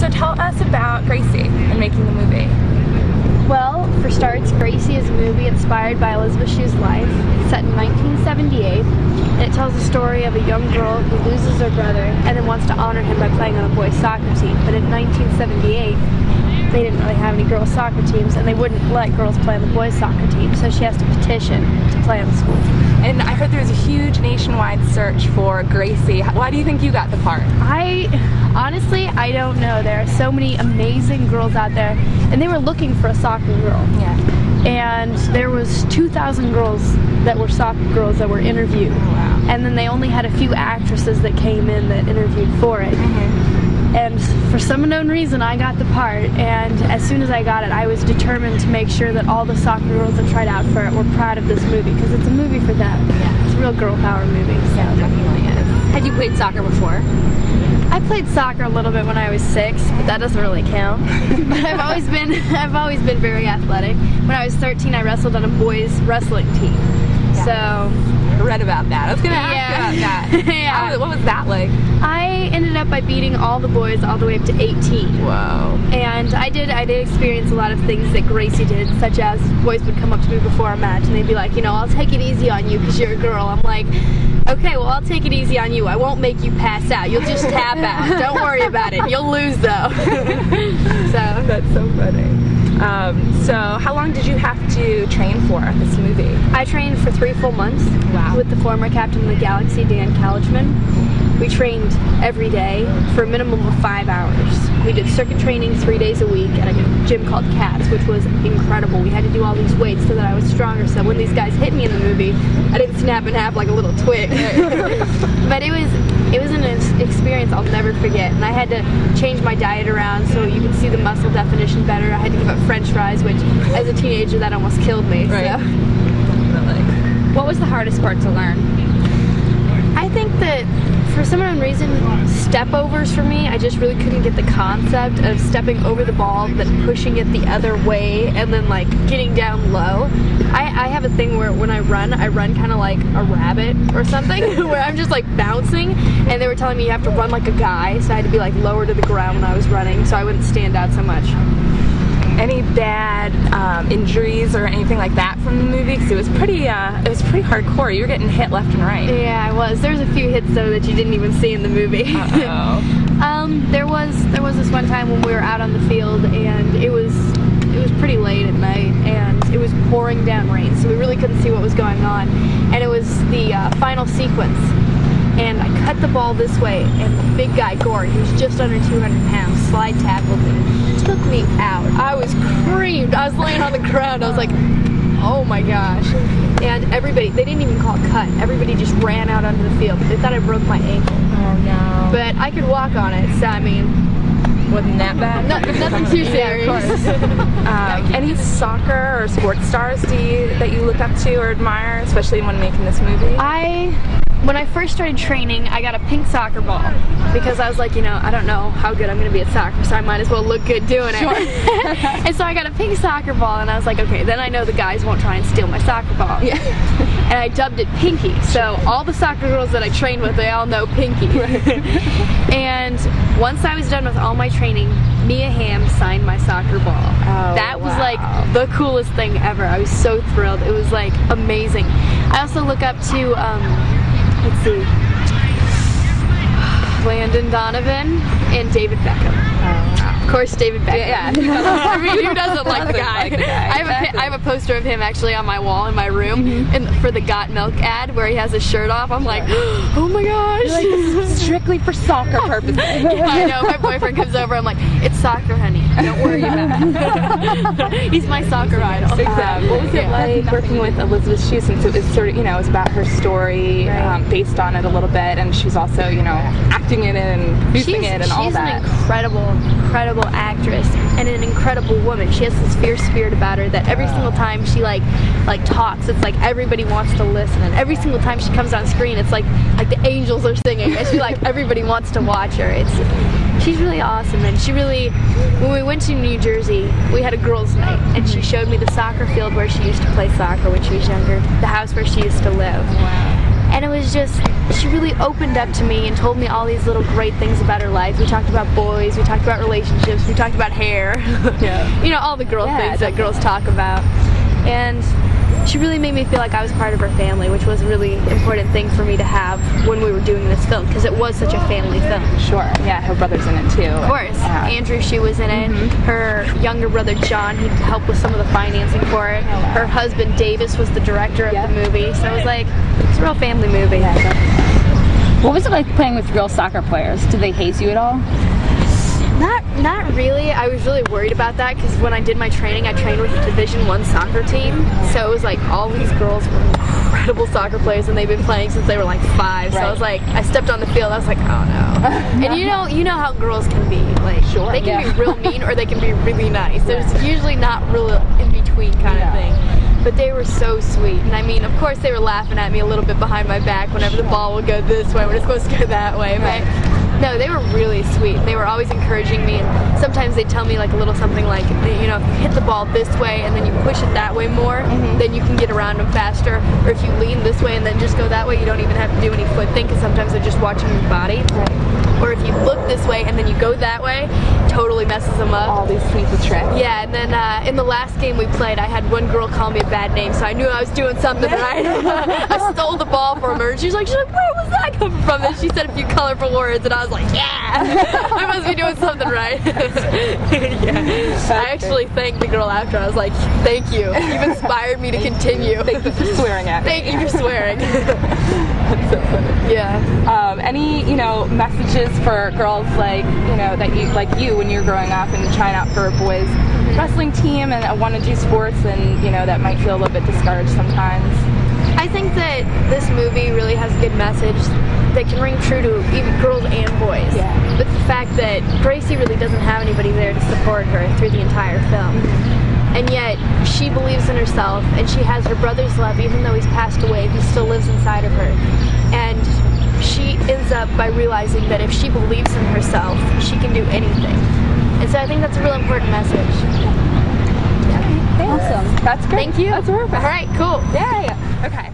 So tell us about Gracie and making the movie. Well, for starts, Gracie is a movie inspired by Elizabeth Shue's life. It's set in 1978, and it tells the story of a young girl who loses her brother and then wants to honor him by playing on a boys' soccer team. But in 1978, they didn't really have any girls' soccer teams, and they wouldn't let girls play on the boys' soccer team, so she has to petition to play on the school team. And I heard there was a huge nationwide search for Gracie. Why do you think you got the part? Honestly, I don't know. There are so many amazing girls out there, and they were looking for a soccer girl. Yeah. And there was 2,000 girls that were soccer girls that were interviewed. Oh, wow. And then they only had a few actresses that came in that interviewed for it. Mm-hmm. And for some unknown reason, I got the part, and as soon as I got it, I was determined to make sure that all the soccer girls that tried out for it were proud of this movie, because it's a movie for them. Yeah. It's a real girl power movie. So. Yeah, it definitely is. Had you played soccer before? I played soccer a little bit when I was 6, but that doesn't really count. But I've always been very athletic. When I was 13, I wrestled on a boys' wrestling team. Yeah. So I read about that. I was going to ask you about that. Yeah. What was that like? I ended up by beating all the boys all the way up to 18. Whoa. And I did experience a lot of things that Gracie did, such as boys would come up to me before a match and they'd be like, you know, I'll take it easy on you because you're a girl. I'm like, okay, well, I'll take it easy on you. I won't make you pass out. You'll just tap out. Don't worry about it. You'll lose, though. So that's so funny. So how long did you have to train for this movie? I trained for 3 full months. Wow. With the former captain of the Galaxy, Dan Couchman. We trained every day for a minimum of 5 hours. We did circuit training 3 days a week at a gym called Cats, which was incredible. We had to do all these weights so that I was stronger, so when these guys hit me in the movie, I didn't snap in half like a little twig. But it was an experience I'll never forget, and I had to change my diet around so you could see the muscle definition better. I had to give up French fries, which as a teenager that almost killed me. Right. So. What was the hardest part to learn? I think that for some unknown reason, step overs for me, I just really couldn't get the concept of stepping over the ball, then pushing it the other way, and then like getting down low. I have a thing where when I run kind of like a rabbit or something, where I'm just like bouncing, and they were telling me you have to run like a guy, so I had to be like lower to the ground when I was running, so I wouldn't stand out so much. Any bad injuries or anything like that from the movie? Because it was pretty hardcore. You were getting hit left and right. Yeah, I was. There was a few hits though that you didn't even see in the movie. Uh-oh. There was this one time when we were out on the field, and it was pretty late at night, and it was pouring down rain, so we really couldn't see what was going on. And it was the final sequence. And I cut the ball this way, and the big guy, Gordon, he was just under 200 pounds, slide tackled me, took me out. I was creamed. I was laying on the ground. I was like, oh my gosh. And everybody, they didn't even call it cut. Everybody just ran out onto the field. They thought I broke my ankle. Oh no. But I could walk on it, so I mean, wasn't that bad? Nothing too serious. Yeah, of course. Any soccer or sports stars that you look up to or admire, especially when making this movie? When I first started training, I got a pink soccer ball because I was like, you know, I don't know how good I'm going to be at soccer, so I might as well look good doing it. And so I got a pink soccer ball, and I was like, okay, then I know the guys won't try and steal my soccer ball. Yeah. And I dubbed it Pinky, so all the soccer girls that I trained with, they all know Pinky. And once I was done with all my training, Mia Hamm signed my soccer ball. Oh, that was like the coolest thing ever. I was so thrilled. It was like amazing. I also look up to let's see, Landon Donovan and David Beckham. Oh. Of course, David Beckham. Yeah. I mean, who doesn't like the guy? I have a poster of him actually on my wall in my room, and for the Got Milk ad where he has his shirt off. I'm like, oh my gosh. You're like, this is strictly for soccer purposes. Yeah, I know. My boyfriend comes over. I'm like, it's soccer, honey. Don't worry about it. He's my soccer idol. Exactly. What was it like working with Elizabeth Shue, since it was sort of, you know, it was about her story, based on it a little bit, and she's also, you know, acting in it and producing it and all that. She's an incredible actress and an incredible woman. She has this fierce spirit about her that every single time she like talks, it's like everybody wants to listen, and every single time she comes on screen, it's like the angels are singing, and she like everybody wants to watch her. She's really awesome, and she really, when we went to New Jersey, we had a girls' night, and she showed me the soccer field where she used to play soccer when she was younger, the house where she used to live. Wow. And it was just, she really opened up to me and told me all these little great things about her life. We talked about boys, we talked about relationships, we talked about hair. Yeah. You know, all the girl things that girls talk about. And she really made me feel like I was part of her family, which was a really important thing for me to have when we were doing this film, because it was such a family film. Sure. Yeah, her brother's in it too. Of course. Yeah. Andrew, she was in it. Her younger brother John, he helped with some of the financing for it. Her husband Davis was the director of the movie. So it was like, it's a real family movie. Yeah, What was it like playing with real soccer players? Did they haze you at all? Not really. I was really worried about that because when I did my training, I trained with a Division I soccer team. So it was like all these girls were incredible soccer players, and they've been playing since they were like 5. So I was like, I stepped on the field, I was like, oh no. And you know how girls can be. Like, they can be real mean or they can be really nice. There's usually not real in between kind of thing. But they were so sweet. And I mean, of course they were laughing at me a little bit behind my back whenever the ball would go this way when it's supposed to go that way. But no, they were really sweet. They were always encouraging me, and sometimes they'd tell me like a little something like, you know, if you hit the ball this way and then you push it that way more, then you can get around them faster. Or if you lean this way and then just go that way, you don't even have to do any foot thing because sometimes they're just watching your body. Or if you look this way and then you go that way, totally messes them up. all these sweet tricks. Yeah, and then in the last game we played, I had one girl call me a bad name, so I knew I was doing something right. I stole the ball from her, and she's like, where was that coming from? And she said a few colorful words, and I was like, yeah, I must be doing something right. I actually thanked the girl after. I was like, thank you. You've inspired me to continue. Thank you for swearing at me. Thank you for swearing. That's so funny. Yeah. Any, messages for girls like, that you when you're growing up and trying out for a boys wrestling team and want to do sports and, that might feel a little bit discouraged sometimes? I think that this movie really has a good message that can ring true to even girls and boys. Yeah. But the fact that Gracie really doesn't have anybody there to support her through the entire film. And yet, she believes in herself, and she has her brother's love, even though he's passed away, he still lives inside of her. And she ends up by realizing that if she believes in herself, she can do anything. And so I think that's a real important message. Yeah. Awesome. That's great. Thank you. That's perfect. All right, cool. Yeah. Okay.